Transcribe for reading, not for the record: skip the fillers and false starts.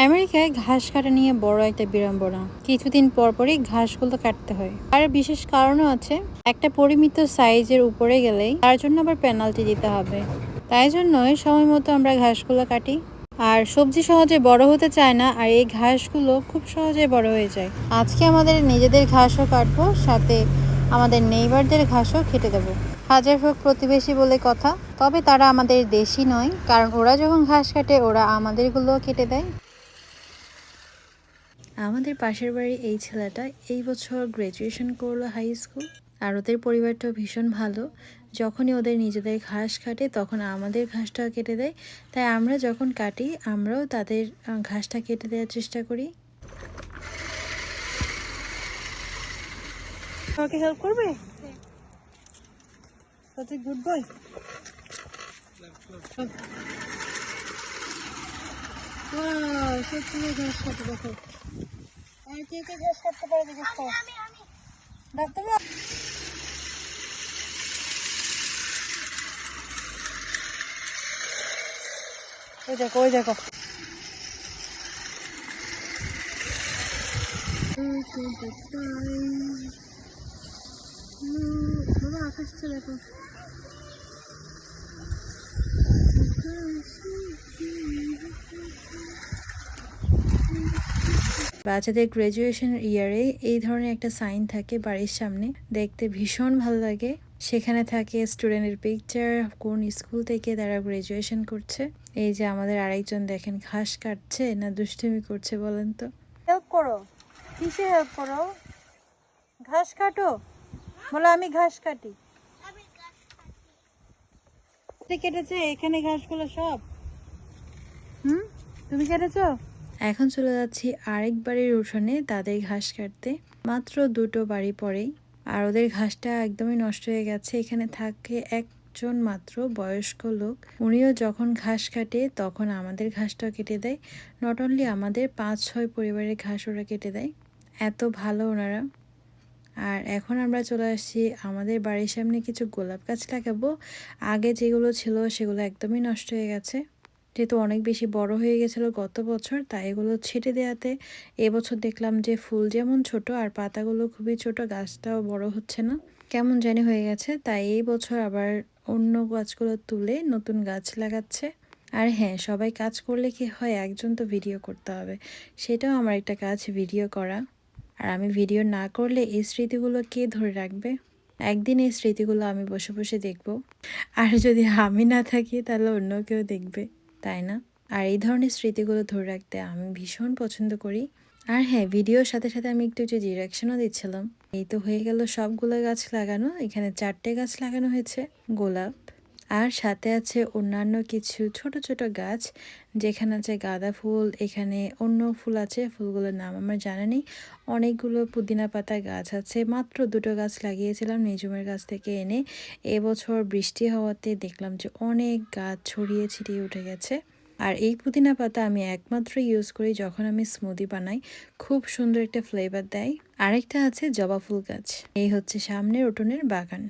আমেরিকায় ঘাস কাটা নিয়ে বড় একটা বিড়ম্বনা। কিছুদিন পর পরই ঘাসগুলো কাটতে হয়। আর বিশেষ কারণও আছে। একটা পরিমিত সাইজের উপরে গেলেই তার জন্য আবার পেনাল্টি দিতে হবে। তাই জন্যই সময় মতো আমরা ঘাসগুলো কাটি। আর সবজি সহজে বড় হতে চায় না, আর এই ঘাসগুলো খুব সহজে বড় হয়ে যায়। আজকে আমাদের নিজেদের ঘাসও কাটবো, সাথে আমাদের নেইবারদের ঘাসও কেটে দেবো। হাজার হোক প্রতিবেশী বলে কথা, তবে তারা আমাদের দেশি নয়, কারণ ওরা যখন ঘাস কাটে ওরা আমাদেরগুলোও কেটে দেয়। আমাদের পাশের বাড়ির এই ছেলেটা এই বছর গ্র্যাজুয়েশন করলো হাই স্কুল। আর ওদের পরিবারটাও ভীষণ ভালো। যখনই ওদের নিজেদের ঘাস কাটে তখন আমাদের ঘাসটাও কেটে দেয়। তাই আমরা যখন কাটি আমরাও তাদের ঘাসটা কেটে দেওয়ার চেষ্টা করি। আমাকে হেল্প করবে? Good boy. সত্যি ঘাস কাটে দেখো। আর কে কে ঘাস কাটতে পারে জিজ্ঞেস করো। ডাক্তার ওই দেখো ওই দেখো। বাবা আকাশটা দেখো। বাচ্চাদের গ্র্যাজুয়েশন ইয়ারে এই ধরনের একটা সাইন থাকে বাড়ির সামনে, দেখতে ভীষণ ভালো লাগে। সেখানে থাকে স্টুডেন্টের পিকচার, কোন স্কুল থেকে তারা গ্র্যাজুয়েশন করছে। এই যে আমাদের আরেকজন দেখেন ঘাস কাটছে না দুষ্টুমি করছে বলেন তো। হেল্প করো। কিসে হেল্প করো? ঘাস কাটো। বলো আমি ঘাস কাটি। কেটেছে এখানে ঘাসগুলো সব। তুমি কেটেছো? এখন চলে যাচ্ছি আরেক বাড়ির উঠোনে তাদের ঘাস কাটতে। মাত্র দুটো বাড়ি পরেই। আর ওদের ঘাসটা একদমই নষ্ট হয়ে গেছে। এখানে থাকে একজন মাত্র বয়স্ক লোক। উনিও যখন ঘাস কাটে তখন আমাদের ঘাসটাও কেটে দেয়। নট অনলি আমাদের 5-6 পরিবারের ঘাস ওরা কেটে দেয়। এত ভালো ওনারা। আর এখন আমরা চলে আসছি আমাদের বাড়ির সামনে কিছু গোলাপ গাছ লাগাবো। আগে যেগুলো ছিল সেগুলো একদমই নষ্ট হয়ে গেছে, যেহেতু অনেক বেশি বড় হয়ে গেছিলো গত বছর, তাই এগুলো ছেটে দেওয়াতে এবছর দেখলাম যে ফুল যেমন ছোট আর পাতাগুলো খুবই ছোট, গাছটাও বড় হচ্ছে না, কেমন জানি হয়ে গেছে। তাই এই বছর আবার অন্য গাছগুলো তুলে নতুন গাছ লাগাচ্ছে। আর হ্যাঁ, সবাই কাজ করলে কি হয়, একজন তো ভিডিও করতে হবে। সেটাও আমার একটা কাজ, ভিডিও করা। আর আমি ভিডিও না করলে এই স্মৃতিগুলো কে ধরে রাখবে? একদিন এই স্মৃতিগুলো আমি বসে বসে দেখব, আর যদি আমি না থাকি তাহলে অন্য কেউ দেখবে, তাই না? আর এই ধরনের স্মৃতিগুলো ধরে রাখতে আমি ভীষণ পছন্দ করি। আর হ্যাঁ, ভিডিওর সাথে সাথে আমি একটু ডিরেকশনও দিচ্ছিলাম। এই তো হয়ে গেল সবগুলো গাছ লাগানো। এখানে 4টে গাছ লাগানো হয়েছে গোলাপ, আর সাথে আছে অন্যান্য কিছু ছোট ছোট গাছ, যেখানে আছে গাঁদা ফুল, এখানে অন্য ফুল আছে, ফুলগুলোর নাম আমার জানা নেই। অনেকগুলো পুদিনা পাতা গাছ আছে। মাত্র 2টো গাছ লাগিয়েছিলাম নিজুমের গাছ থেকে এনে। এবছর বৃষ্টি হওয়াতে দেখলাম যে অনেক গাছ ছড়িয়ে ছিটিয়ে উঠে গেছে। আর এই পুদিনা পাতা আমি একমাত্র ইউজ করি যখন আমি স্মুদি বানাই, খুব সুন্দর একটা ফ্লেভার দেয়। আরেকটা আছে জবা ফুল গাছ। এই হচ্ছে সামনের উঠোনের বাগান।